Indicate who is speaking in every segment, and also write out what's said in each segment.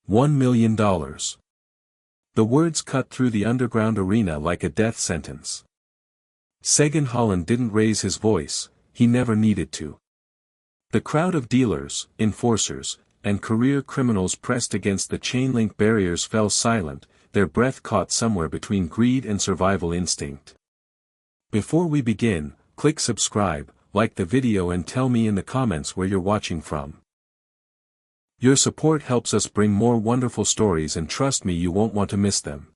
Speaker 1: $1 million. The words cut through the underground arena like a death sentence. Sagan Holland didn't raise his voice, he never needed to. The crowd of dealers, enforcers, and career criminals pressed against the chain-link barriers fell silent, their breath caught somewhere between greed and survival instinct. Before we begin, click subscribe, like the video and tell me in the comments where you're watching from. Your support helps us bring more wonderful stories, and trust me, you won't want to miss them.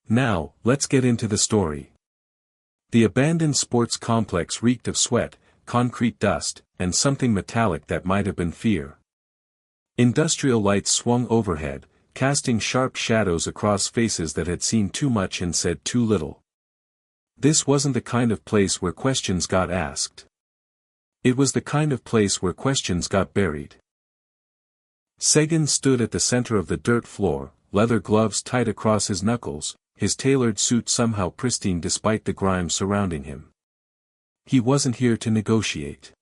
Speaker 1: Now, let's get into the story. The abandoned sports complex reeked of sweat, concrete dust, and something metallic that might have been fear. Industrial lights swung overhead, casting sharp shadows across faces that had seen too much and said too little. This wasn't the kind of place where questions got asked. It was the kind of place where questions got buried. Sagan stood at the center of the dirt floor, leather gloves tight across his knuckles, his tailored suit somehow pristine despite the grime surrounding him. He wasn't here to negotiate.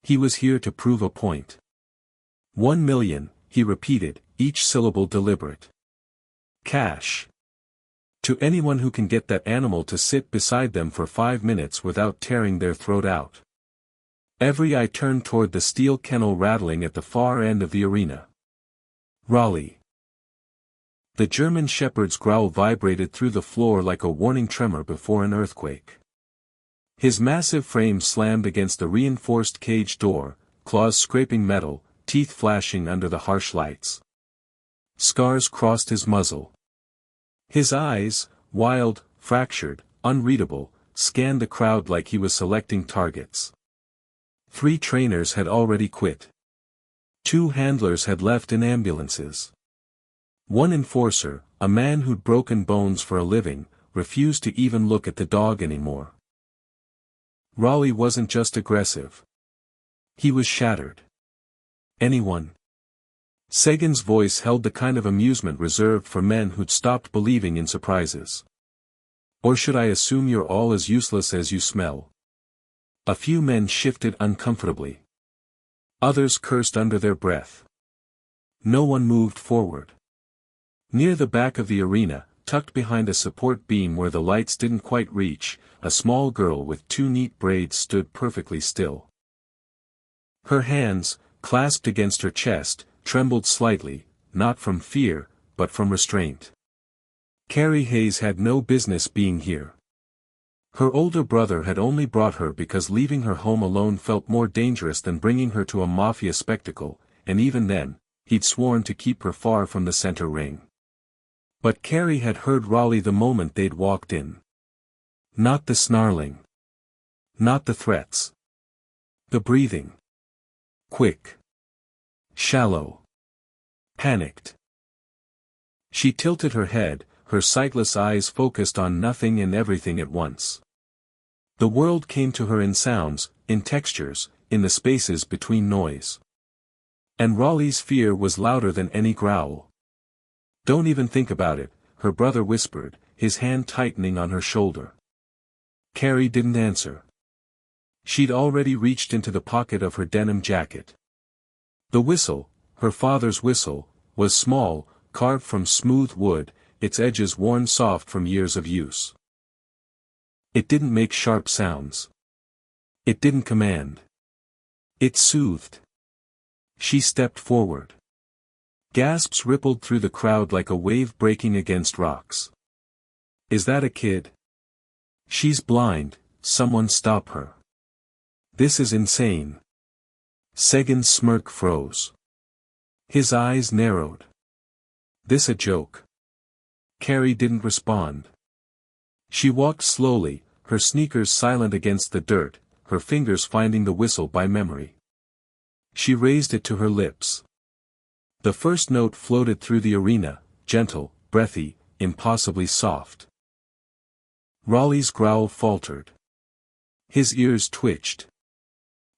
Speaker 1: He was here to prove a point. 1 million, he repeated, each syllable deliberate. Cash. To anyone who can get that animal to sit beside them for 5 minutes without tearing their throat out. Every eye turned toward the steel kennel rattling at the far end of the arena. Raleigh. The German shepherd's growl vibrated through the floor like a warning tremor before an earthquake. His massive frame slammed against the reinforced cage door, claws scraping metal, teeth flashing under the harsh lights. Scars crossed his muzzle. His eyes, wild, fractured, unreadable, scanned the crowd like he was selecting targets. 3 trainers had already quit. 2 handlers had left in ambulances. 1 enforcer, a man who'd broken bones for a living, refused to even look at the dog anymore. Raleigh wasn't just aggressive. He was shattered. Anyone? Sagan's voice held the kind of amusement reserved for men who'd stopped believing in surprises. Or should I assume you're all as useless as you smell? A few men shifted uncomfortably. Others cursed under their breath. No one moved forward. Near the back of the arena, tucked behind a support beam where the lights didn't quite reach, a small girl with 2 neat braids stood perfectly still. Her hands, clasped against her chest, trembled slightly, not from fear, but from restraint. Carrie Hayes had no business being here. Her older brother had only brought her because leaving her home alone felt more dangerous than bringing her to a Mafia spectacle, and even then, he'd sworn to keep her far from the center ring. But Carrie had heard Raleigh the moment they'd walked in. Not the snarling. Not the threats. The breathing. Quick. Shallow. Panicked. She tilted her head, her sightless eyes focused on nothing and everything at once. The world came to her in sounds, in textures, in the spaces between noise. And Raleigh's fear was louder than any growl. Don't even think about it, her brother whispered, his hand tightening on her shoulder. Carrie didn't answer. She'd already reached into the pocket of her denim jacket. The whistle, her father's whistle, was small, carved from smooth wood, its edges worn soft from years of use. It didn't make sharp sounds. It didn't command. It soothed. She stepped forward. Gasps rippled through the crowd like a wave breaking against rocks. Is that a kid? She's blind, someone stop her. This is insane. Sagan's smirk froze. His eyes narrowed. This a joke? Carrie didn't respond. She walked slowly, her sneakers silent against the dirt, her fingers finding the whistle by memory. She raised it to her lips. The first note floated through the arena, gentle, breathy, impossibly soft. Raleigh's growl faltered. His ears twitched.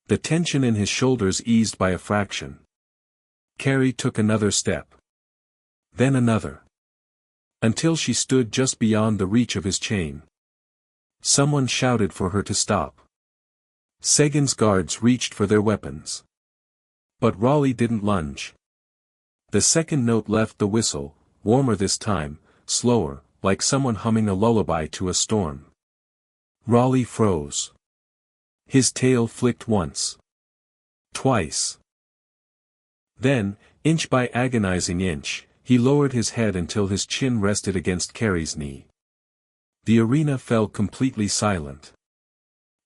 Speaker 1: The tension in his shoulders eased by a fraction. Carrie took another step. Then another. Until she stood just beyond the reach of his chain. Someone shouted for her to stop. Sagan's guards reached for their weapons. But Raleigh didn't lunge. The second note left the whistle, warmer this time, slower, like someone humming a lullaby to a storm. Raleigh froze. His tail flicked once. Twice. Then, inch by agonizing inch, he lowered his head until his chin rested against Carrie's knee. The arena fell completely silent.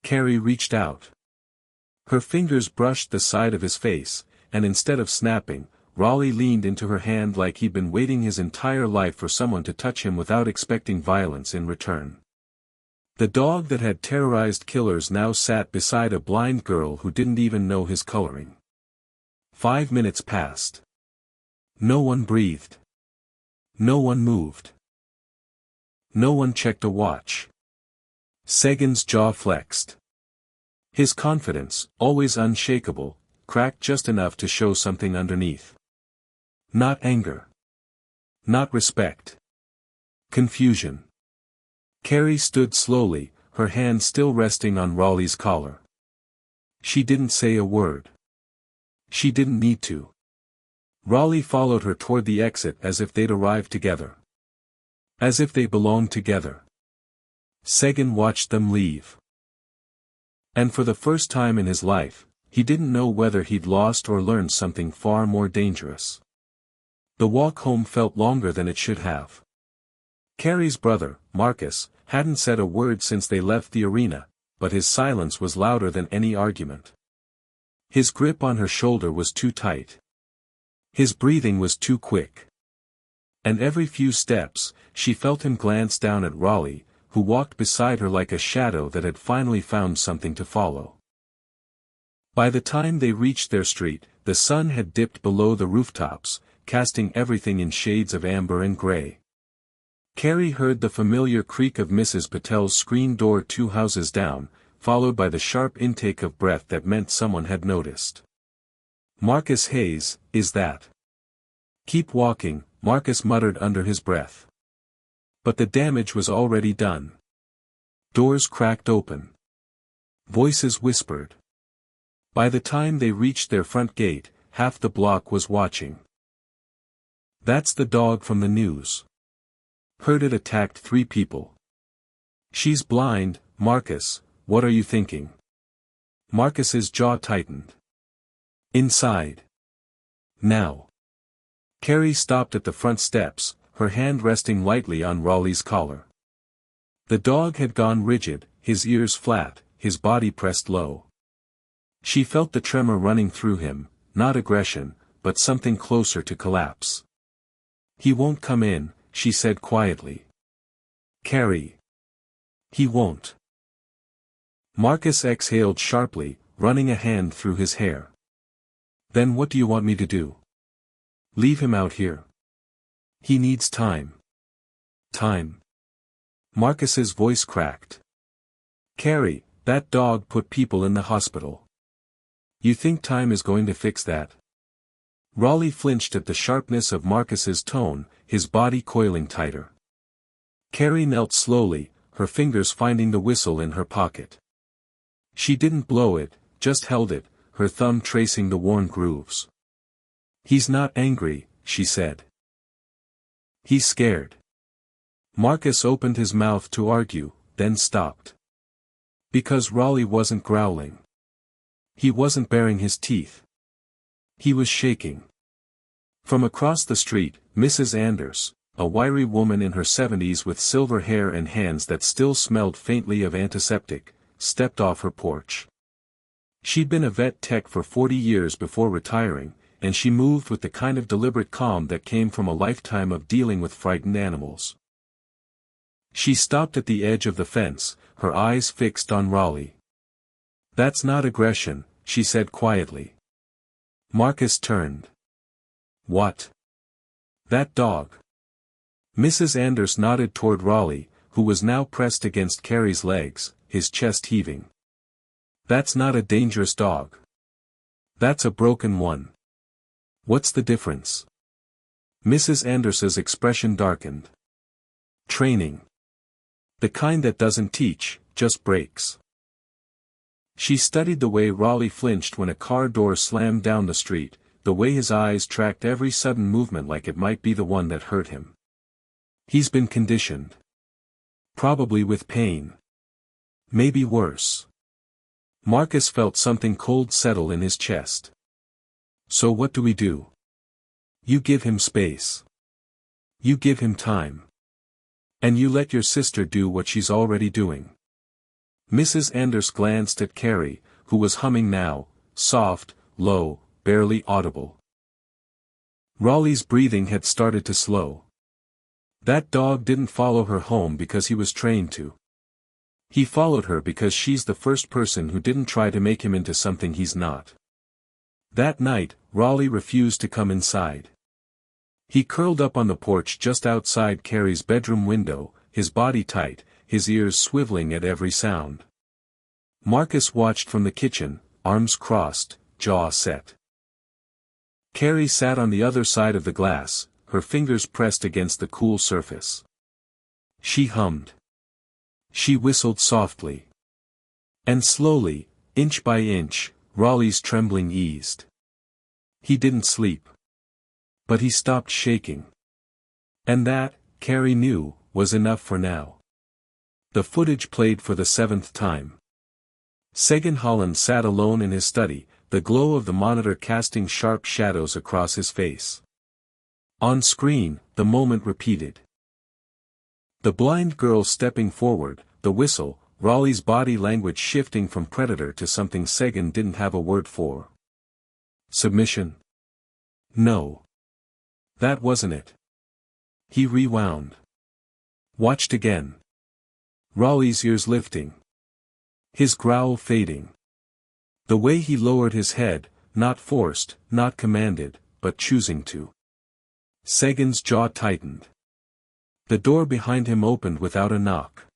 Speaker 1: Carrie reached out. Her fingers brushed the side of his face, and instead of snapping, Raleigh leaned into her hand like he'd been waiting his entire life for someone to touch him without expecting violence in return. The dog that had terrorized killers now sat beside a blind girl who didn't even know his coloring. 5 minutes passed. No one breathed. No one moved. No one checked a watch. Sagan's jaw flexed. His confidence, always unshakable, cracked just enough to show something underneath. Not anger. Not respect. Confusion. Carrie stood slowly, her hand still resting on Raleigh's collar. She didn't say a word. She didn't need to. Raleigh followed her toward the exit as if they'd arrived together. As if they belonged together. Sagan watched them leave. And for the first time in his life, he didn't know whether he'd lost or learned something far more dangerous. The walk home felt longer than it should have. Carrie's brother, Marcus, hadn't said a word since they left the arena, but his silence was louder than any argument. His grip on her shoulder was too tight. His breathing was too quick. And every few steps, she felt him glance down at Raleigh, who walked beside her like a shadow that had finally found something to follow. By the time they reached their street, the sun had dipped below the rooftops, casting everything in shades of amber and gray. Carrie heard the familiar creak of Mrs. Patel's screen door 2 houses down, followed by the sharp intake of breath that meant someone had noticed. Marcus Hayes, is that? Keep walking, Marcus muttered under his breath. But the damage was already done. Doors cracked open. Voices whispered. By the time they reached their front gate, half the block was watching. That's the dog from the news. Heard it attacked 3 people. She's blind, Marcus, what are you thinking? Marcus's jaw tightened. Inside. Now. Carrie stopped at the front steps, her hand resting lightly on Raleigh's collar. The dog had gone rigid, his ears flat, his body pressed low. She felt the tremor running through him, not aggression, but something closer to collapse. He won't come in, she said quietly. Carrie. He won't. Marcus exhaled sharply, running a hand through his hair. Then what do you want me to do? Leave him out here. He needs time. Time. Marcus's voice cracked. Carrie, that dog put people in the hospital. You think time is going to fix that? Raleigh flinched at the sharpness of Marcus's tone, his body coiling tighter. Carrie knelt slowly, her fingers finding the whistle in her pocket. She didn't blow it, just held it, her thumb tracing the worn grooves. He's not angry, she said. He's scared. Marcus opened his mouth to argue, then stopped. Because Raleigh wasn't growling. He wasn't baring his teeth. He was shaking. From across the street, Mrs. Anders, a wiry woman in her 70s with silver hair and hands that still smelled faintly of antiseptic, stepped off her porch. She'd been a vet tech for 40 years before retiring, and she moved with the kind of deliberate calm that came from a lifetime of dealing with frightened animals. She stopped at the edge of the fence, her eyes fixed on Raleigh. That's not aggression, she said quietly. Marcus turned. What? That dog. Mrs. Anders nodded toward Raleigh, who was now pressed against Carrie's legs, his chest heaving. That's not a dangerous dog. That's a broken one. What's the difference? Mrs. Anders's expression darkened. Training. The kind that doesn't teach, just breaks. She studied the way Raleigh flinched when a car door slammed down the street, the way his eyes tracked every sudden movement like it might be the one that hurt him. He's been conditioned. Probably with pain. Maybe worse. Marcus felt something cold settle in his chest. So what do we do? You give him space. You give him time. And you let your sister do what she's already doing. Mrs. Anders glanced at Carrie, who was humming now, soft, low, barely audible. Raleigh's breathing had started to slow. That dog didn't follow her home because he was trained to. He followed her because she's the first person who didn't try to make him into something he's not. That night, Raleigh refused to come inside. He curled up on the porch just outside Carrie's bedroom window, his body tight, his ears swiveling at every sound. Marcus watched from the kitchen, arms crossed, jaw set. Carrie sat on the other side of the glass, her fingers pressed against the cool surface. She hummed. She whistled softly. And slowly, inch by inch, Raleigh's trembling eased. He didn't sleep. But he stopped shaking. And that, Carrie knew, was enough for now. The footage played for the 7th time. Seguin Holland sat alone in his study, the glow of the monitor casting sharp shadows across his face. On screen, the moment repeated. The blind girl stepping forward, the whistle, Raleigh's body language shifting from predator to something Seguin didn't have a word for. Submission? No. That wasn't it. He rewound. Watched again. Raleigh's ears lifting. His growl fading. The way he lowered his head, not forced, not commanded, but choosing to. Seguin's jaw tightened. The door behind him opened without a knock.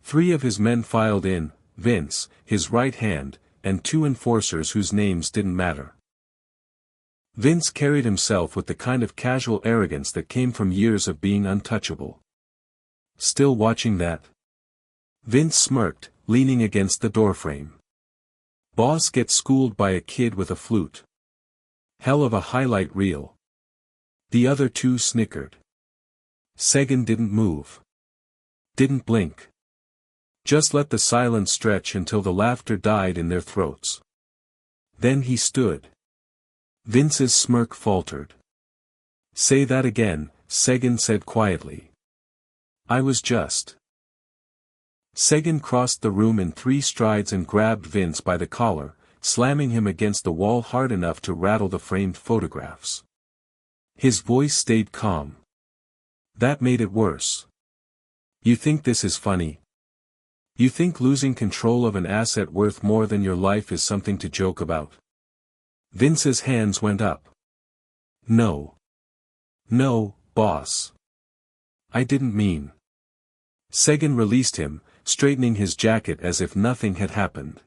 Speaker 1: 3 of his men filed in, Vince, his right hand, and 2 enforcers whose names didn't matter. Vince carried himself with the kind of casual arrogance that came from years of being untouchable. Still watching that? Vince smirked, leaning against the doorframe. Boss gets schooled by a kid with a flute. Hell of a highlight reel. The other 2 snickered. Seguin didn't move. Didn't blink. Just let the silence stretch until the laughter died in their throats. Then he stood. Vince's smirk faltered. Say that again, Seguin said quietly. I was just. Seguin crossed the room in 3 strides and grabbed Vince by the collar, slamming him against the wall hard enough to rattle the framed photographs. His voice stayed calm. That made it worse. You think this is funny? You think losing control of an asset worth more than your life is something to joke about? Vince's hands went up. No. No, boss. I didn't mean. Seguin released him, straightening his jacket as if nothing had happened.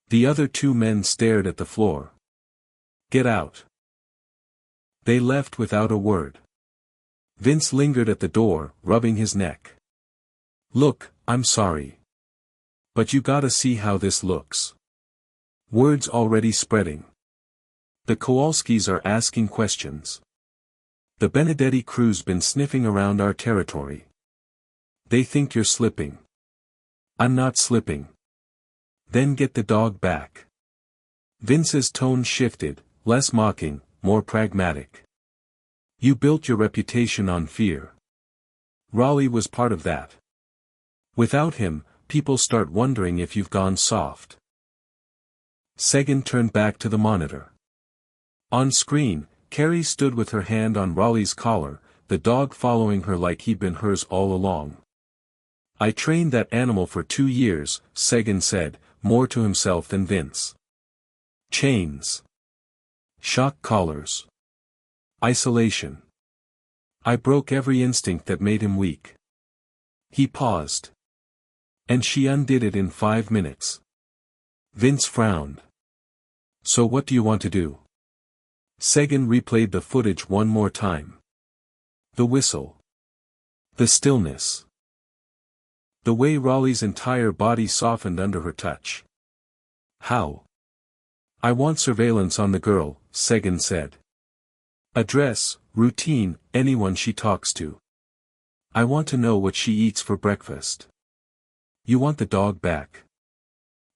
Speaker 1: The other 2 men stared at the floor. Get out. They left without a word. Vince lingered at the door, rubbing his neck. Look, I'm sorry. But you gotta see how this looks. Word's already spreading. The Kowalskis are asking questions. The Benedetti crew's been sniffing around our territory. They think you're slipping. I'm not slipping. Then get the dog back. Vince's tone shifted, less mocking, more pragmatic. You built your reputation on fear. Raleigh was part of that. Without him, people start wondering if you've gone soft. Seguin turned back to the monitor. On screen, Carrie stood with her hand on Raleigh's collar, the dog following her like he'd been hers all along. I trained that animal for 2 years, Seguin said, more to himself than Vince. Chains. Shock collars. Isolation. I broke every instinct that made him weak. He paused. And she undid it in 5 minutes. Vince frowned. So what do you want to do? Seguin replayed the footage one more time. The whistle. The stillness. The way Raleigh's entire body softened under her touch. How? I want surveillance on the girl, Segan said. Address, routine, anyone she talks to. I want to know what she eats for breakfast. You want the dog back?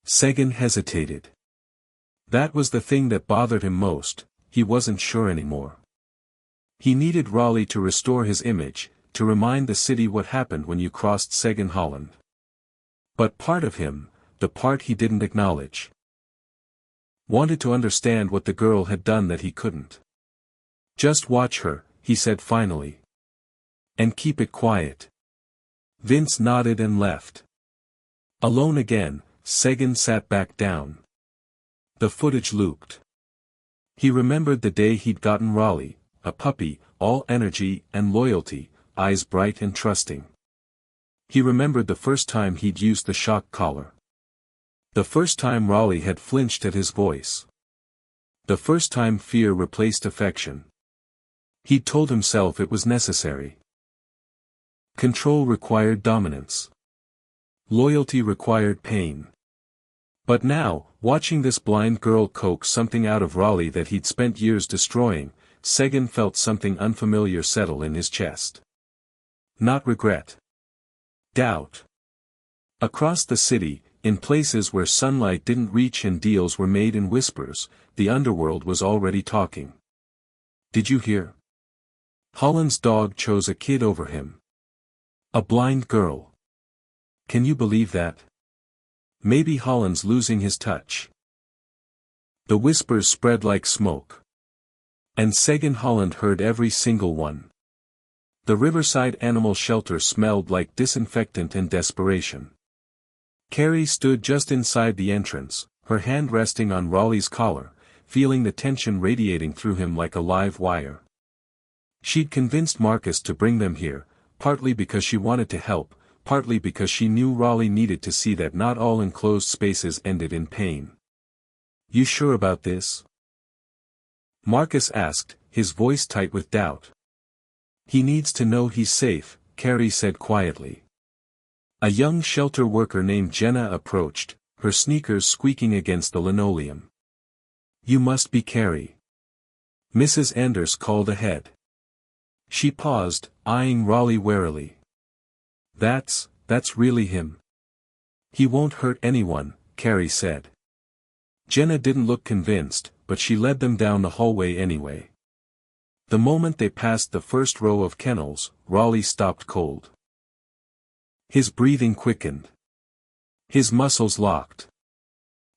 Speaker 1: Segan hesitated. That was the thing that bothered him most, he wasn't sure anymore. He needed Raleigh to restore his image, to remind the city what happened when you crossed Segan Holland. But part of him, the part he didn't acknowledge, wanted to understand what the girl had done that he couldn't. Just watch her, he said finally. And keep it quiet. Vince nodded and left. Alone again, Segan sat back down. The footage looped. He remembered the day he'd gotten Raleigh, a puppy, all energy and loyalty, eyes bright and trusting. He remembered the first time he'd used the shock collar. The first time Raleigh had flinched at his voice. The first time fear replaced affection. He'd told himself it was necessary. Control required dominance. Loyalty required pain. But now, watching this blind girl coax something out of Raleigh that he'd spent years destroying, Segan felt something unfamiliar settle in his chest. Not regret. Doubt. Across the city, in places where sunlight didn't reach and deals were made in whispers, the underworld was already talking. Did you hear? Holland's dog chose a kid over him. A blind girl. Can you believe that? Maybe Holland's losing his touch. The whispers spread like smoke. And Segan Holland heard every single one. The riverside animal shelter smelled like disinfectant and desperation. Carrie stood just inside the entrance, her hand resting on Raleigh's collar, feeling the tension radiating through him like a live wire. She'd convinced Marcus to bring them here, partly because she wanted to help, partly because she knew Raleigh needed to see that not all enclosed spaces ended in pain. You sure about this? Marcus asked, his voice tight with doubt. He needs to know he's safe, Carrie said quietly. A young shelter worker named Jenna approached, her sneakers squeaking against the linoleum. You must be Carrie. Mrs. Anders called ahead. She paused, eyeing Raleigh warily. That's really him. He won't hurt anyone, Carrie said. Jenna didn't look convinced, but she led them down the hallway anyway. The moment they passed the first row of kennels, Raleigh stopped cold. His breathing quickened. His muscles locked.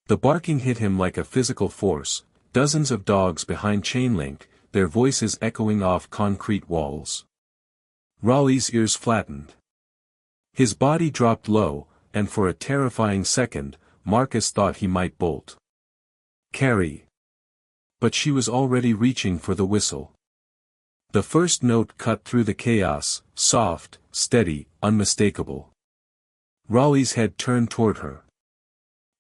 Speaker 1: The barking hit him like a physical force, dozens of dogs behind chain link, their voices echoing off concrete walls. Raleigh's ears flattened. His body dropped low, and for a terrifying second, Marcus thought he might bolt. Carrie. But she was already reaching for the whistle. The first note cut through the chaos, soft, steady, unmistakable. Raleigh's head turned toward her.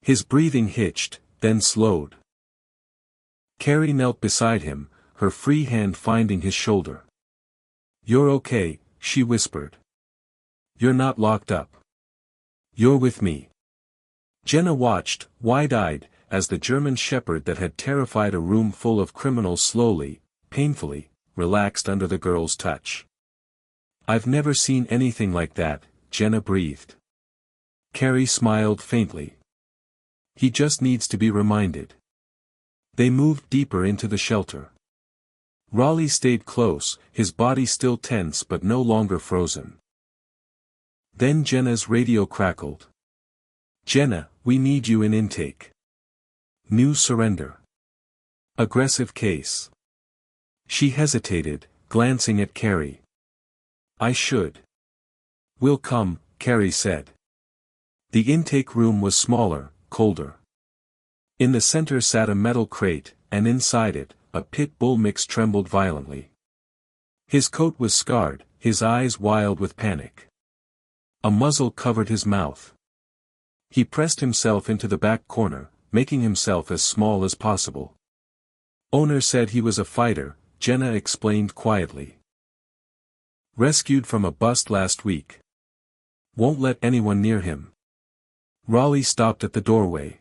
Speaker 1: His breathing hitched, then slowed. Carrie knelt beside him, her free hand finding his shoulder. You're okay, she whispered. You're not locked up. You're with me. Jenna watched, wide-eyed, as the German shepherd that had terrified a room full of criminals slowly, painfully, relaxed under the girl's touch. I've never seen anything like that, Jenna breathed. Carrie smiled faintly. He just needs to be reminded. They moved deeper into the shelter. Raleigh stayed close, his body still tense but no longer frozen. Then Jenna's radio crackled. Jenna, we need you in intake. New surrender. Aggressive case. She hesitated, glancing at Carrie. I should. We'll come, Carrie said. The intake room was smaller, colder. In the center sat a metal crate, and inside it, a pit bull mix trembled violently. His coat was scarred, his eyes wild with panic. A muzzle covered his mouth. He pressed himself into the back corner, making himself as small as possible. Owner said he was a fighter, Jenna explained quietly. Rescued from a bust last week. Won't let anyone near him. Raleigh stopped at the doorway.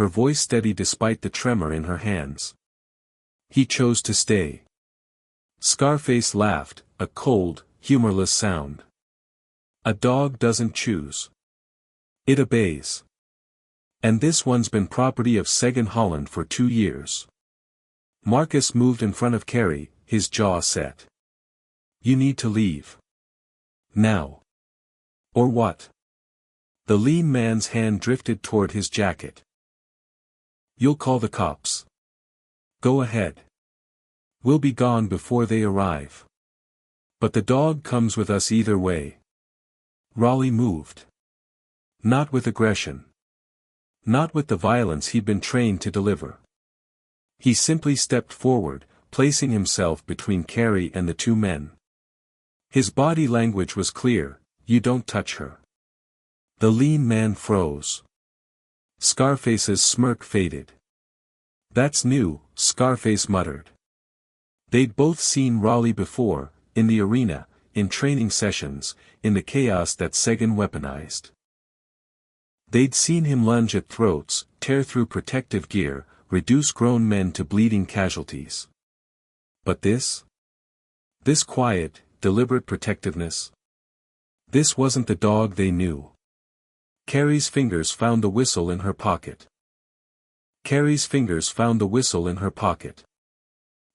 Speaker 1: her voice steady despite the tremor in her hands. He chose to stay. Scarface laughed, a cold, humorless sound. A dog doesn't choose. It obeys. And this one's been property of Segan Holland for 2 years. Marcus moved in front of Carrie, his jaw set. You need to leave. Now. Or what? The lean man's hand drifted toward his jacket. You'll call the cops. Go ahead. We'll be gone before they arrive. But the dog comes with us either way. Raleigh moved. Not with aggression. Not with the violence he'd been trained to deliver. He simply stepped forward, placing himself between Carrie and the two men. His body language was clear, you don't touch her. The lean man froze. Scarface's smirk faded. That's new, Scarface muttered. They'd both seen Raleigh before, in the arena, in training sessions, in the chaos that Segan weaponized. They'd seen him lunge at throats, tear through protective gear, reduce grown men to bleeding casualties. But this? This quiet, deliberate protectiveness? This wasn't the dog they knew. Carrie's fingers found the whistle in her pocket. Carrie's fingers found the whistle in her pocket.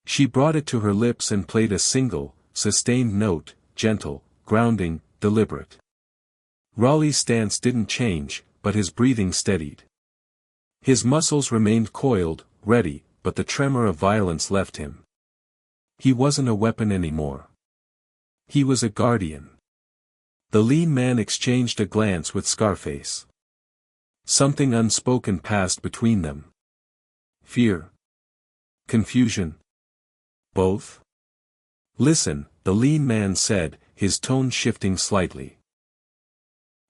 Speaker 1: She brought it to her lips and played a single, sustained note, gentle, grounding, deliberate. Raleigh's stance didn't change, but his breathing steadied. His muscles remained coiled, ready, but the tremor of violence left him. He wasn't a weapon anymore. He was a guardian. The lean man exchanged a glance with Scarface. Something unspoken passed between them. Fear. Confusion. Both? Listen, the lean man said, his tone shifting slightly.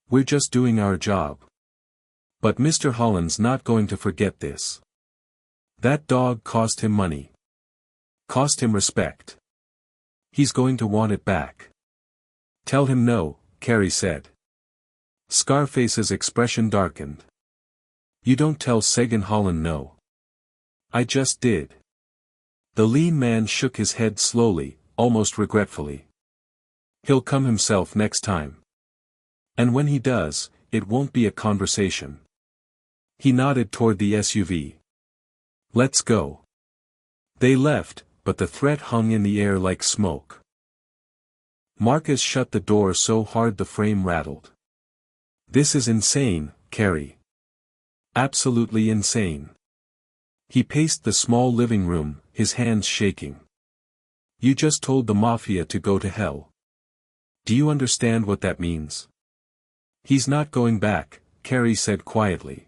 Speaker 1: We're just doing our job. But Mr. Holland's not going to forget this. That dog cost him money. Cost him respect. He's going to want it back. Tell him no, Carrie said. Scarface's expression darkened. You don't tell Segan Holland no. I just did. The lean man shook his head slowly, almost regretfully. He'll come himself next time. And when he does, it won't be a conversation. He nodded toward the SUV. Let's go. They left, but the threat hung in the air like smoke. Marcus shut the door so hard the frame rattled. This is insane, Carrie. Absolutely insane. He paced the small living room, his hands shaking. You just told the Mafia to go to hell. Do you understand what that means? He's not going back, Carrie said quietly.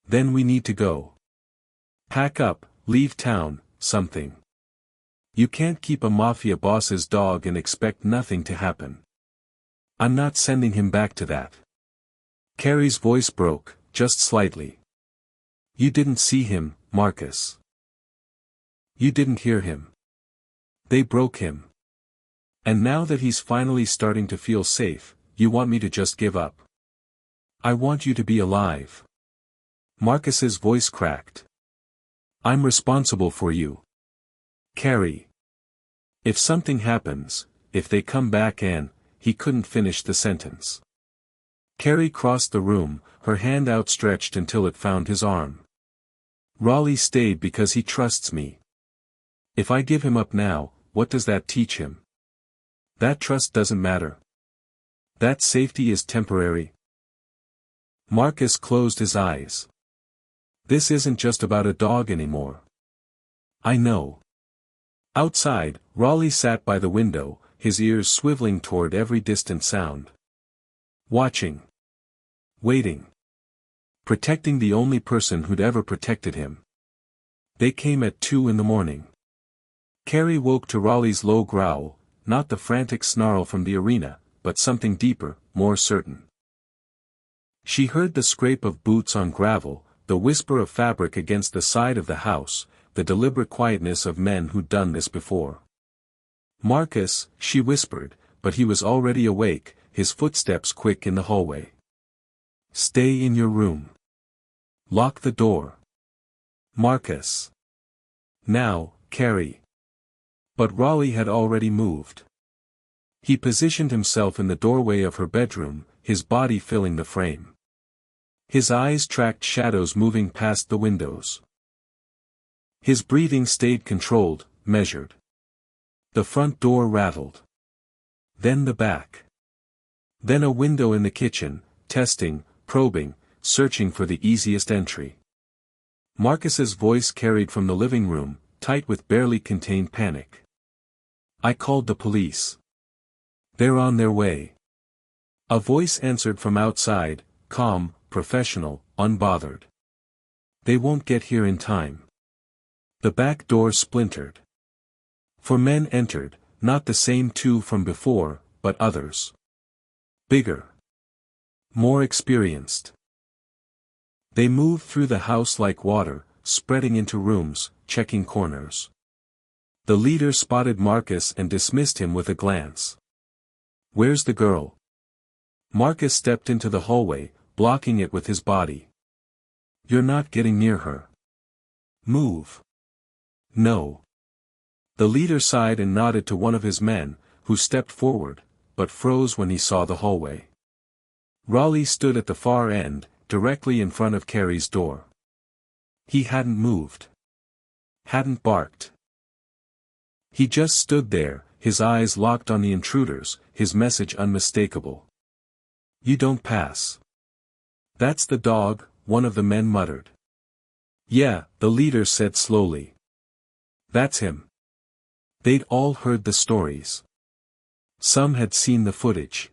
Speaker 1: Then we need to go. Pack up, leave town, something. You can't keep a Mafia boss's dog and expect nothing to happen. I'm not sending him back to that. Carrie's voice broke, just slightly. You didn't see him, Marcus. You didn't hear him. They broke him. And now that he's finally starting to feel safe, you want me to just give up? I want you to be alive. Marcus's voice cracked. I'm responsible for you. Carrie. If something happens, if they come back and, he couldn't finish the sentence. Carrie crossed the room, her hand outstretched until it found his arm. Raleigh stayed because he trusts me. If I give him up now, what does that teach him? That trust doesn't matter. That safety is temporary. Marcus closed his eyes. This isn't just about a dog anymore. I know. Outside, Raleigh sat by the window, his ears swiveling toward every distant sound. Watching. Waiting. Protecting the only person who'd ever protected him. They came at 2 a.m. Carrie woke to Raleigh's low growl, not the frantic snarl from the arena, but something deeper, more certain. She heard the scrape of boots on gravel, the whisper of fabric against the side of the house, the deliberate quietness of men who'd done this before. Marcus, she whispered, but he was already awake, his footsteps quick in the hallway. Stay in your room. Lock the door. Marcus. Now, Carrie. But Raleigh had already moved. He positioned himself in the doorway of her bedroom, his body filling the frame. His eyes tracked shadows moving past the windows. His breathing stayed controlled, measured. The front door rattled. Then the back. Then a window in the kitchen, testing, probing, searching for the easiest entry. Marcus's voice carried from the living room, tight with barely contained panic. I called the police. They're on their way. A voice answered from outside, calm, professional, unbothered. They won't get here in time. The back door splintered. 4 men entered, not the same 2 from before, but others. Bigger. More experienced. They moved through the house like water, spreading into rooms, checking corners. The leader spotted Marcus and dismissed him with a glance. Where's the girl? Marcus stepped into the hallway, blocking it with his body. You're not getting near her. Move. No. The leader sighed and nodded to one of his men, who stepped forward, but froze when he saw the hallway. Raleigh stood at the far end, directly in front of Carrie's door. He hadn't moved. Hadn't barked. He just stood there, his eyes locked on the intruders, his message unmistakable. You don't pass. That's the dog, one of the men muttered. Yeah, the leader said slowly. That's him. They'd all heard the stories. Some had seen the footage.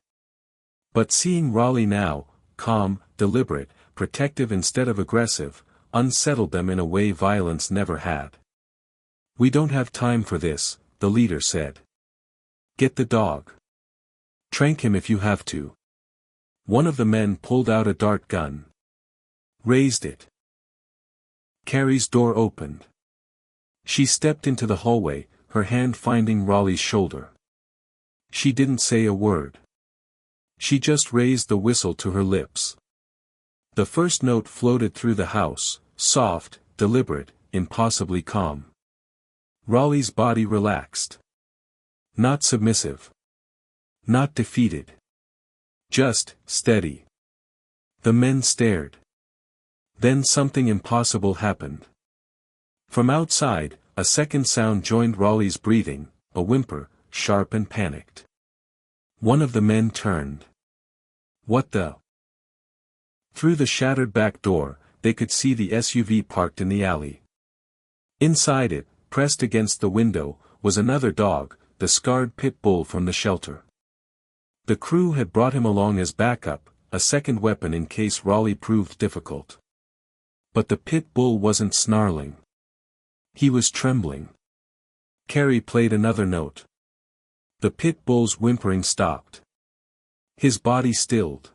Speaker 1: But seeing Raleigh now, calm, deliberate, protective instead of aggressive, unsettled them in a way violence never had. We don't have time for this, the leader said. Get the dog. Trank him if you have to. One of the men pulled out a dart gun. Raised it. Carrie's door opened. She stepped into the hallway, her hand finding Raleigh's shoulder. She didn't say a word. She just raised the whistle to her lips. The first note floated through the house, soft, deliberate, impossibly calm. Raleigh's body relaxed. Not submissive. Not defeated. Just, steady. The men stared. Then something impossible happened. From outside, a second sound joined Raleigh's breathing, a whimper, sharp and panicked. One of the men turned. What the? Through the shattered back door, they could see the SUV parked in the alley. Inside it, pressed against the window, was another dog, the scarred pit bull from the shelter. The crew had brought him along as backup, a second weapon in case Raleigh proved difficult. But the pit bull wasn't snarling. He was trembling. Carrie played another note. The pit bull's whimpering stopped. His body stilled.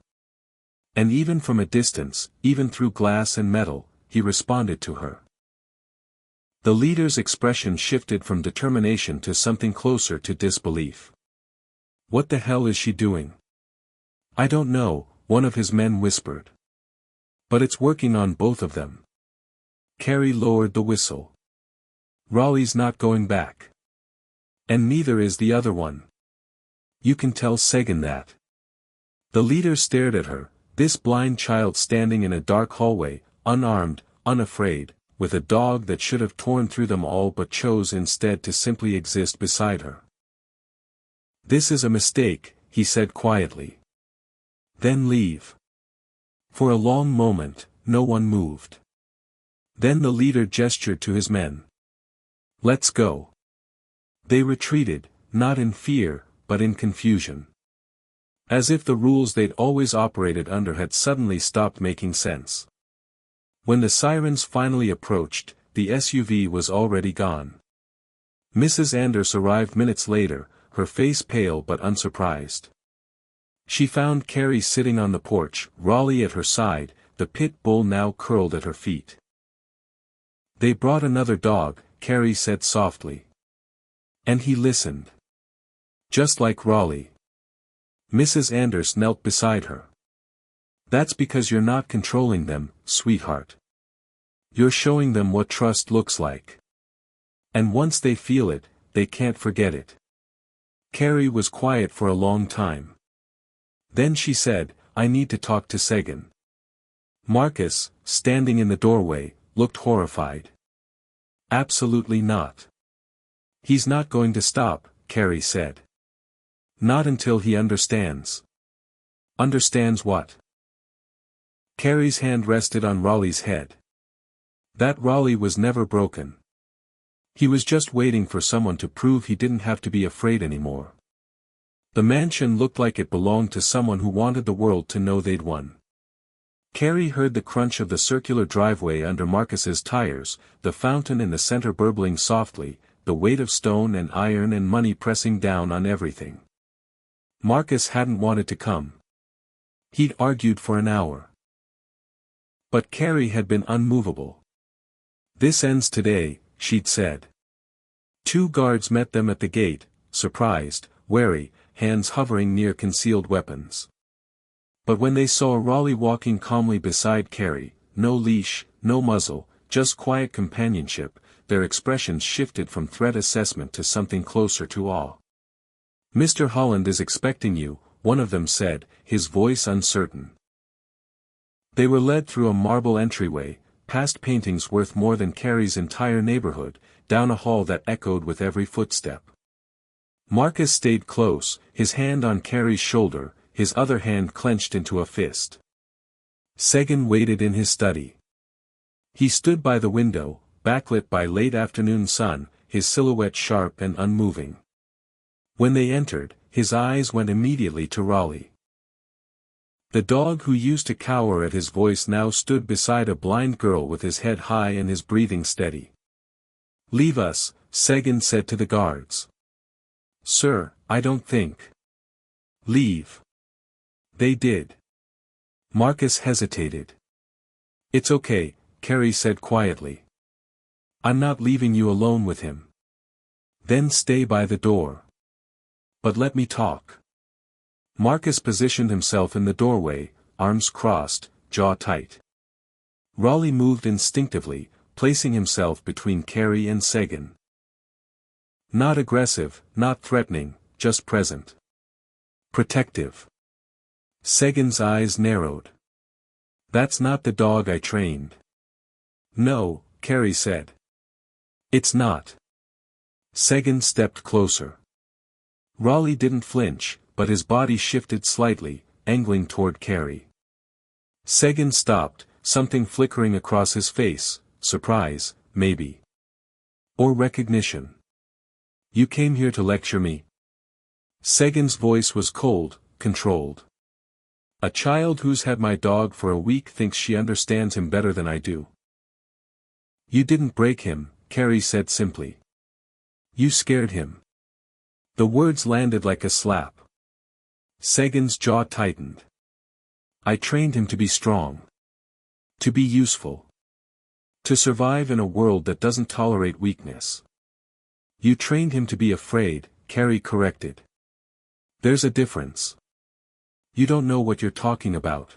Speaker 1: And even from a distance, even through glass and metal, he responded to her. The leader's expression shifted from determination to something closer to disbelief. What the hell is she doing? I don't know, one of his men whispered. But it's working on both of them. Carrie lowered the whistle. Raleigh's not going back. And neither is the other one. You can tell Sagan that. The leader stared at her, this blind child standing in a dark hallway, unarmed, unafraid, with a dog that should have torn through them all but chose instead to simply exist beside her. This is a mistake, he said quietly. Then leave. For a long moment, no one moved. Then the leader gestured to his men. Let's go. They retreated, not in fear, but in confusion. As if the rules they'd always operated under had suddenly stopped making sense. When the sirens finally approached, the SUV was already gone. Mrs. Anders arrived minutes later, her face pale but unsurprised. She found Carrie sitting on the porch, Raleigh at her side, the pit bull now curled at her feet. They brought another dog, Carrie said softly. And he listened. Just like Raleigh. Mrs. Anders knelt beside her. That's because you're not controlling them, sweetheart. You're showing them what trust looks like. And once they feel it, they can't forget it. Carrie was quiet for a long time. Then she said, I need to talk to Segan. Marcus, standing in the doorway, looked horrified. Absolutely not. He's not going to stop, Carrie said. Not until he understands. Understands what? Carrie's hand rested on Raleigh's head. That Raleigh was never broken. He was just waiting for someone to prove he didn't have to be afraid anymore. The mansion looked like it belonged to someone who wanted the world to know they'd won. Carrie heard the crunch of the circular driveway under Marcus's tires, the fountain in the center burbling softly, the weight of stone and iron and money pressing down on everything. Marcus hadn't wanted to come. He'd argued for an hour. But Carrie had been unmovable. This ends today, she'd said. 2 guards met them at the gate, surprised, wary, hands hovering near concealed weapons. But when they saw Raleigh walking calmly beside Carrie, no leash, no muzzle, just quiet companionship, their expressions shifted from threat assessment to something closer to awe. Mr. Holland is expecting you, one of them said, his voice uncertain. They were led through a marble entryway, past paintings worth more than Carrie's entire neighborhood, down a hall that echoed with every footstep. Marcus stayed close, his hand on Carrie's shoulder, his other hand clenched into a fist. Segan waited in his study. He stood by the window, backlit by late afternoon sun, his silhouette sharp and unmoving. When they entered, his eyes went immediately to Raleigh. The dog who used to cower at his voice now stood beside a blind girl with his head high and his breathing steady. Leave us, Segan said to the guards. Sir, I don't think. Leave. They did. Marcus hesitated. It's okay, Carrie said quietly. I'm not leaving you alone with him. Then stay by the door. But let me talk. Marcus positioned himself in the doorway, arms crossed, jaw tight. Raleigh moved instinctively, placing himself between Carrie and Segan. Not aggressive, not threatening, just present. Protective. Segan's eyes narrowed. That's not the dog I trained. No, Carrie said. It's not. Segan stepped closer. Raleigh didn't flinch, but his body shifted slightly, angling toward Carrie. Segan stopped, something flickering across his face, surprise, maybe. Or recognition. You came here to lecture me? Segan's voice was cold, controlled. A child who's had my dog for a week thinks she understands him better than I do. You didn't break him, Carrie said simply. You scared him. The words landed like a slap. Segan's jaw tightened. I trained him to be strong. To be useful. To survive in a world that doesn't tolerate weakness. You trained him to be afraid, Carrie corrected. There's a difference. You don't know what you're talking about.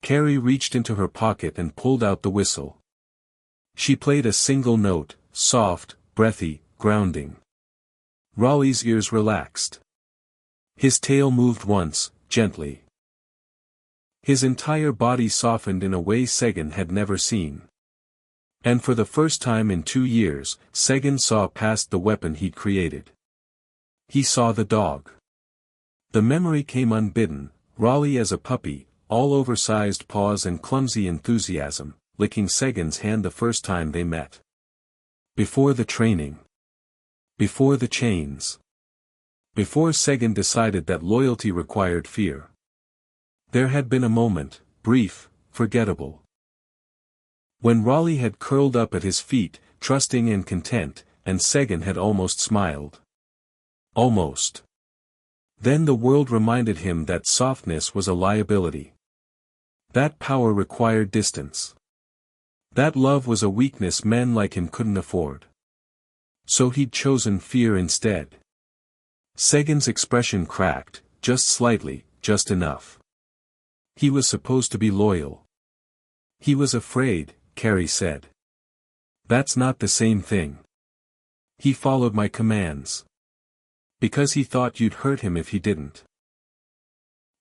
Speaker 1: Carrie reached into her pocket and pulled out the whistle. She played a single note, soft, breathy, grounding. Raleigh's ears relaxed. His tail moved once, gently. His entire body softened in a way Segan had never seen. And for the first time in 2 years, Segan saw past the weapon he'd created. He saw the dog. The memory came unbidden, Raleigh as a puppy, all oversized paws and clumsy enthusiasm, licking Segan's hand the first time they met. Before the training. Before the chains. Before Segan decided that loyalty required fear. There had been a moment, brief, forgettable. When Raleigh had curled up at his feet, trusting and content, and Segan had almost smiled. Almost. Then the world reminded him that softness was a liability. That power required distance. That love was a weakness men like him couldn't afford. So he'd chosen fear instead. Segan's expression cracked, just slightly, just enough. He was supposed to be loyal. He was afraid, Carrie said. That's not the same thing. He followed my commands. Because he thought you'd hurt him if he didn't.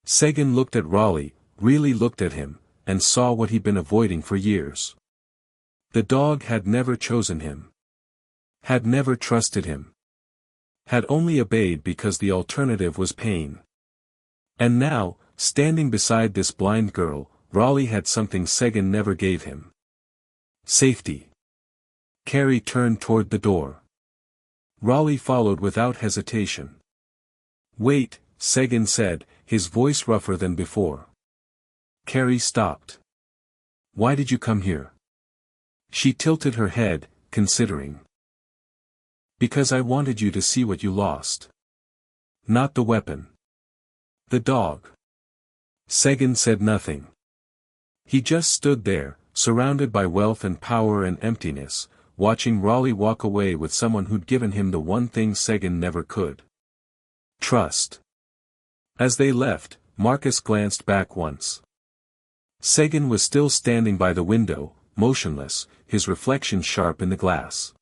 Speaker 1: Sagan looked at Raleigh, really looked at him, and saw what he'd been avoiding for years. The dog had never chosen him. Had never trusted him. Had only obeyed because the alternative was pain. And now, standing beside this blind girl, Raleigh had something Sagan never gave him. Safety. Carrie turned toward the door. Raleigh followed without hesitation. Wait, Sagan said, his voice rougher than before. Carrie stopped. Why did you come here? She tilted her head, considering. Because I wanted you to see what you lost. Not the weapon. The dog. Sagan said nothing. He just stood there, surrounded by wealth and power and emptiness, watching Raleigh walk away with someone who'd given him the one thing Sagan never could. Trust. As they left, Marcus glanced back once. Sagan was still standing by the window, motionless, his reflection sharp in the glass.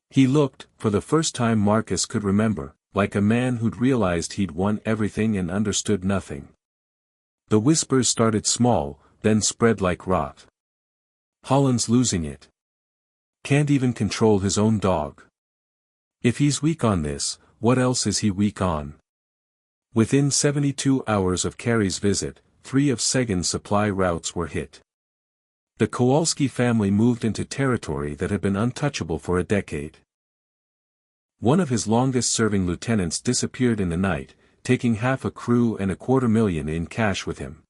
Speaker 1: He looked, for the first time Marcus could remember, like a man who'd realized he'd won everything and understood nothing. The whispers started small, then spread like rot. Holland's losing it. Can't even control his own dog. If he's weak on this, what else is he weak on? Within 72 hours of Carrie's visit, 3 of Sagan's supply routes were hit. The Kowalski family moved into territory that had been untouchable for a decade. One of his longest-serving lieutenants disappeared in the night, taking half a crew and $250,000 in cash with him.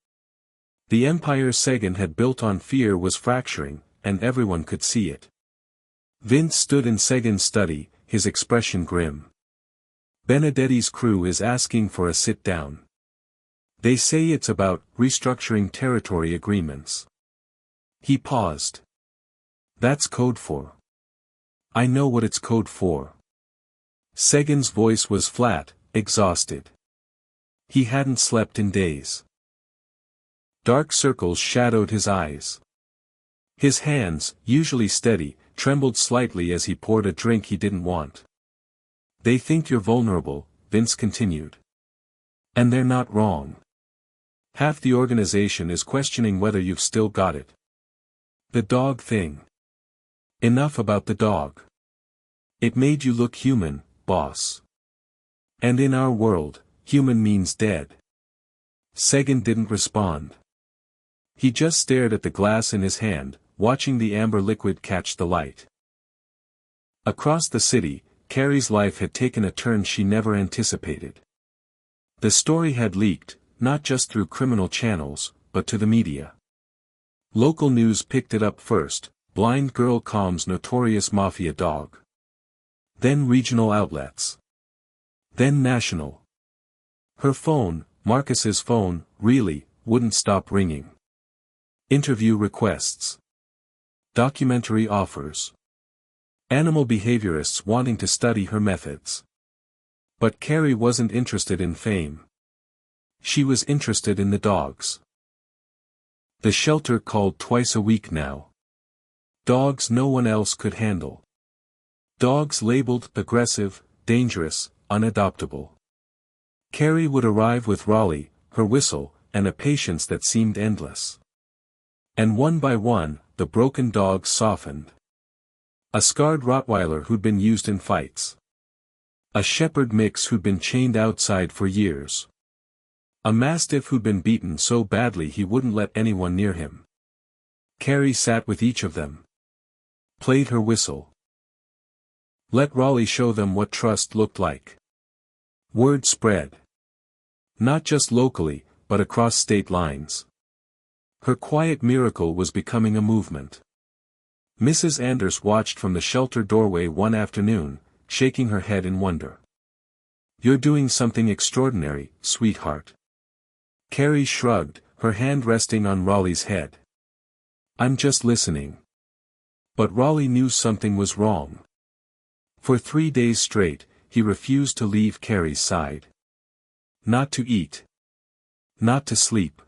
Speaker 1: The empire Sagan had built on fear was fracturing, and everyone could see it. Vince stood in Sagan's study, his expression grim. Benedetti's crew is asking for a sit-down. They say it's about restructuring territory agreements. He paused. That's code for. I know what it's code for. Sagan's voice was flat, exhausted. He hadn't slept in days. Dark circles shadowed his eyes. His hands, usually steady, trembled slightly as he poured a drink he didn't want. They think you're vulnerable, Vince continued. And they're not wrong. Half the organization is questioning whether you've still got it. The dog thing. Enough about the dog. It made you look human, boss. And in our world, human means dead. Sagan didn't respond. He just stared at the glass in his hand, watching the amber liquid catch the light. Across the city, Carrie's life had taken a turn she never anticipated. The story had leaked, not just through criminal channels, but to the media. Local news picked it up first, blind girl calms notorious Mafia dog. Then regional outlets. Then national. Her phone, Marcus's phone, really, wouldn't stop ringing. Interview requests. Documentary offers. Animal behaviorists wanting to study her methods. But Carrie wasn't interested in fame. She was interested in the dogs. The shelter called twice a week now. Dogs no one else could handle. Dogs labeled aggressive, dangerous, unadoptable. Carrie would arrive with Raleigh, her whistle, and a patience that seemed endless. And one by one, the broken dogs softened. A scarred Rottweiler who'd been used in fights. A shepherd mix who'd been chained outside for years. A mastiff who'd been beaten so badly he wouldn't let anyone near him. Carrie sat with each of them. Played her whistle. Let Raleigh show them what trust looked like. Word spread. Not just locally, but across state lines. Her quiet miracle was becoming a movement. Mrs. Anders watched from the shelter doorway one afternoon, shaking her head in wonder. You're doing something extraordinary, sweetheart. Carrie shrugged, her hand resting on Raleigh's head. I'm just listening. But Raleigh knew something was wrong. For 3 days straight, he refused to leave Carrie's side. Not to eat. Not to sleep.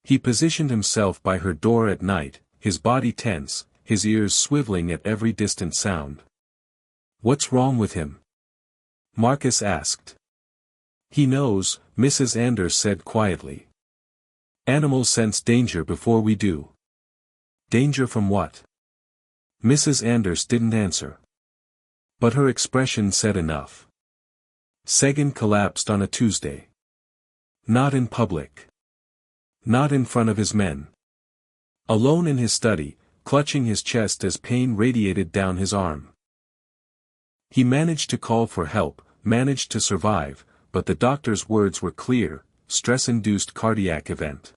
Speaker 1: He positioned himself by her door at night, his body tense, his ears swiveling at every distant sound. "What's wrong with him?" Marcus asked. "He knows," Mrs. Anders said quietly. "Animals sense danger before we do." "Danger from what?" Mrs. Anders didn't answer. But her expression said enough. Seguin collapsed on a Tuesday. Not in public. Not in front of his men. Alone in his study, clutching his chest as pain radiated down his arm. He managed to call for help, managed to survive, but the doctor's words were clear: stress-induced cardiac event.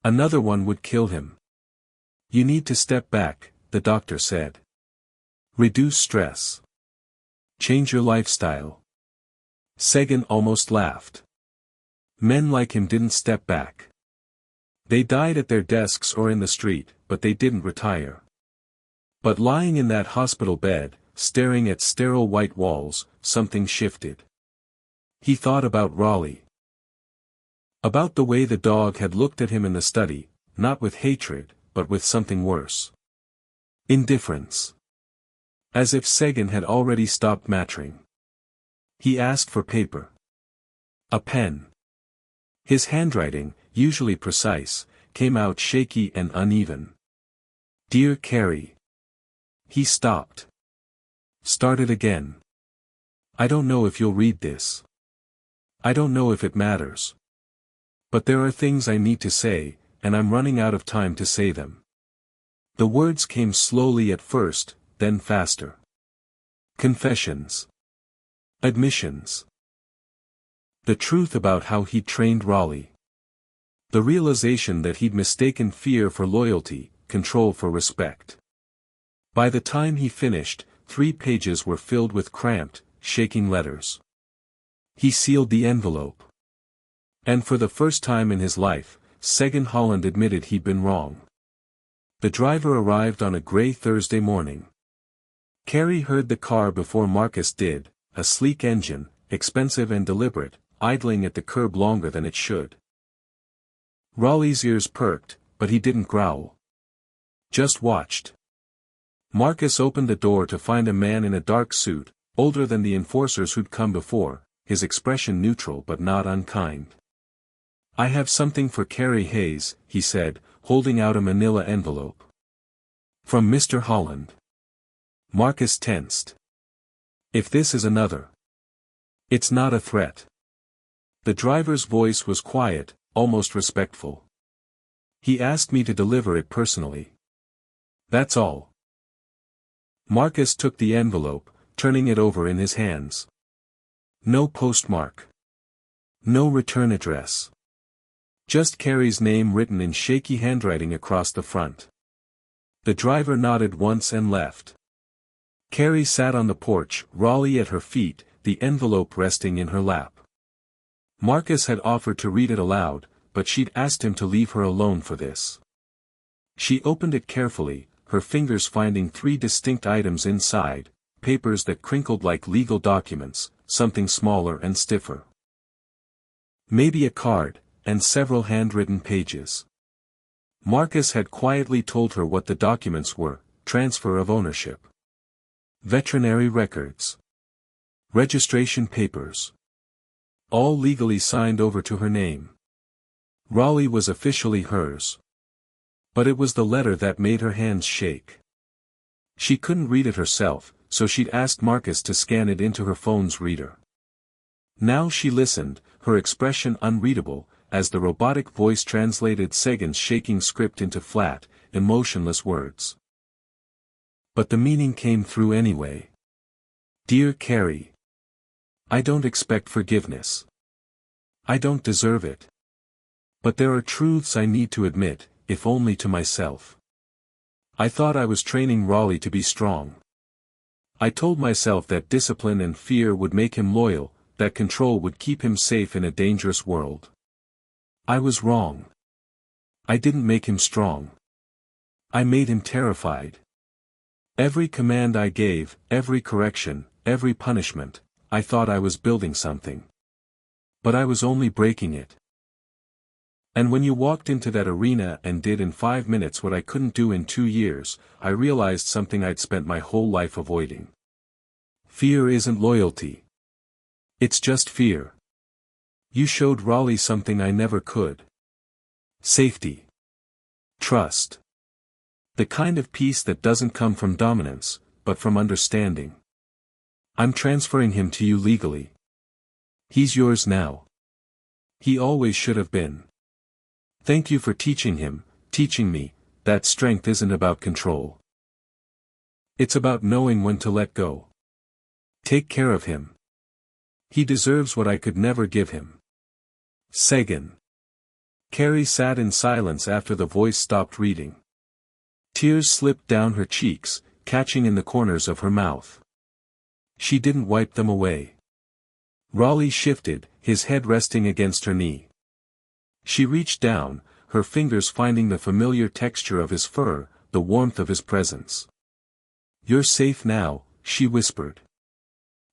Speaker 1: Another one would kill him. "You need to step back," the doctor said. "Reduce stress. Change your lifestyle." Seguin almost laughed. Men like him didn't step back. They died at their desks or in the street, but they didn't retire. But lying in that hospital bed, staring at sterile white walls, something shifted. He thought about Raleigh. About the way the dog had looked at him in the study, not with hatred, but with something worse. Indifference. As if Seguin had already stopped mattering. He asked for paper. A pen. His handwriting, usually precise, came out shaky and uneven. "Dear Carrie." He stopped. Started again. "I don't know if you'll read this. I don't know if it matters. But there are things I need to say, and I'm running out of time to say them." The words came slowly at first, then faster. Confessions. Admissions. The truth about how he'd trained Raleigh. The realization that he'd mistaken fear for loyalty, control for respect. By the time he finished, 3 pages were filled with cramped, shaking letters. He sealed the envelope. And for the first time in his life, Seguin Holland admitted he'd been wrong. The driver arrived on a gray Thursday morning. Carrie heard the car before Marcus did, a sleek engine, expensive and deliberate, idling at the curb longer than it should. Raleigh's ears perked, but he didn't growl. Just watched. Marcus opened the door to find a man in a dark suit, older than the enforcers who'd come before, his expression neutral but not unkind. "I have something for Carrie Hayes," he said, holding out a manila envelope. "From Mr. Holland." Marcus tensed. "If this is another. It's not a threat." The driver's voice was quiet, almost respectful. "He asked me to deliver it personally. That's all." Marcus took the envelope, turning it over in his hands. No postmark. No return address. Just Carrie's name written in shaky handwriting across the front. The driver nodded once and left. Carrie sat on the porch, Raleigh at her feet, the envelope resting in her lap. Marcus had offered to read it aloud, but she'd asked him to leave her alone for this. She opened it carefully, her fingers finding 3 distinct items inside, papers that crinkled like legal documents, something smaller and stiffer. Maybe a card, and several handwritten pages. Marcus had quietly told her what the documents were: transfer of ownership, veterinary records, registration papers. All legally signed over to her name. Raleigh was officially hers. But it was the letter that made her hands shake. She couldn't read it herself, so she'd asked Marcus to scan it into her phone's reader. Now she listened, her expression unreadable, as the robotic voice translated Seguin's shaking script into flat, emotionless words. But the meaning came through anyway. "Dear Carrie. I don't expect forgiveness. I don't deserve it. But there are truths I need to admit, if only to myself. I thought I was training Raleigh to be strong. I told myself that discipline and fear would make him loyal, that control would keep him safe in a dangerous world. I was wrong. I didn't make him strong. I made him terrified. Every command I gave, every correction, every punishment, I thought I was building something. But I was only breaking it." And when you walked into that arena and did in 5 minutes what I couldn't do in 2 years, I realized something I'd spent my whole life avoiding. Fear isn't loyalty. It's just fear. You showed Raleigh something I never could. Safety. Trust. The kind of peace that doesn't come from dominance, but from understanding. I'm transferring him to you legally. He's yours now. He always should have been. Thank you for teaching him, teaching me, that strength isn't about control. It's about knowing when to let go. Take care of him. He deserves what I could never give him. Segan. Carrie sat in silence after the voice stopped reading. Tears slipped down her cheeks, catching in the corners of her mouth. She didn't wipe them away. Raleigh shifted, his head resting against her knee. She reached down, her fingers finding the familiar texture of his fur, the warmth of his presence. You're safe now, she whispered.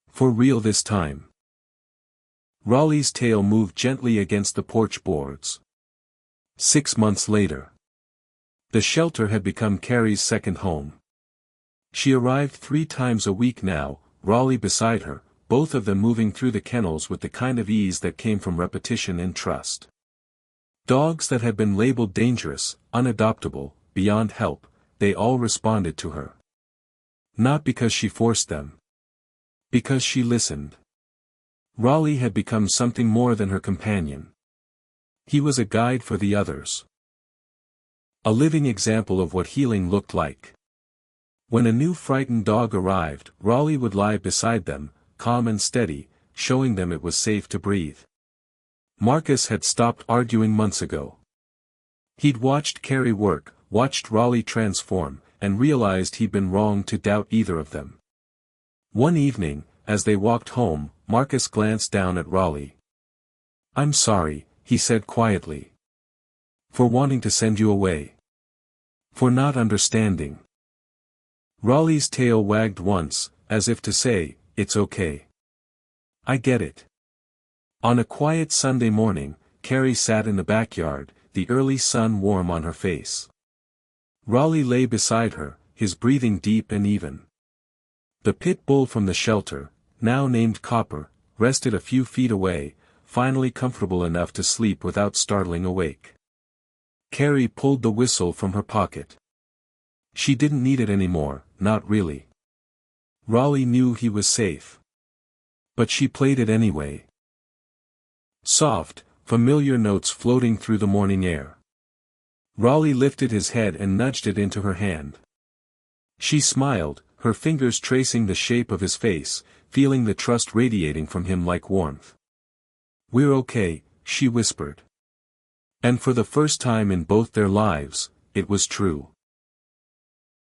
Speaker 1: For real this time. Raleigh's tail moved gently against the porch boards. 6 months later. The shelter had become Carrie's second home. She arrived 3 times a week now, Raleigh beside her, both of them moving through the kennels with the kind of ease that came from repetition and trust. Dogs that had been labeled dangerous, unadoptable, beyond help, they all responded to her. Not because she forced them. Because she listened. Raleigh had become something more than her companion. He was a guide for the others. A living example of what healing looked like. When a new frightened dog arrived, Raleigh would lie beside them, calm and steady, showing them it was safe to breathe. Marcus had stopped arguing months ago. He'd watched Carrie work, watched Raleigh transform, and realized he'd been wrong to doubt either of them. One evening, as they walked home, Marcus glanced down at Raleigh. I'm sorry, he said quietly. For wanting to send you away. For not understanding. Raleigh's tail wagged once, as if to say, it's okay. I get it. On a quiet Sunday morning, Carrie sat in the backyard, the early sun warm on her face. Raleigh lay beside her, his breathing deep and even. The pit bull from the shelter, now named Copper, rested a few feet away, finally comfortable enough to sleep without startling awake. Carrie pulled the whistle from her pocket. She didn't need it anymore, not really. Raleigh knew he was safe. But she played it anyway. Soft, familiar notes floating through the morning air. Raleigh lifted his head and nudged it into her hand. She smiled, her fingers tracing the shape of his face, feeling the trust radiating from him like warmth. We're okay, she whispered. And for the first time in both their lives, it was true.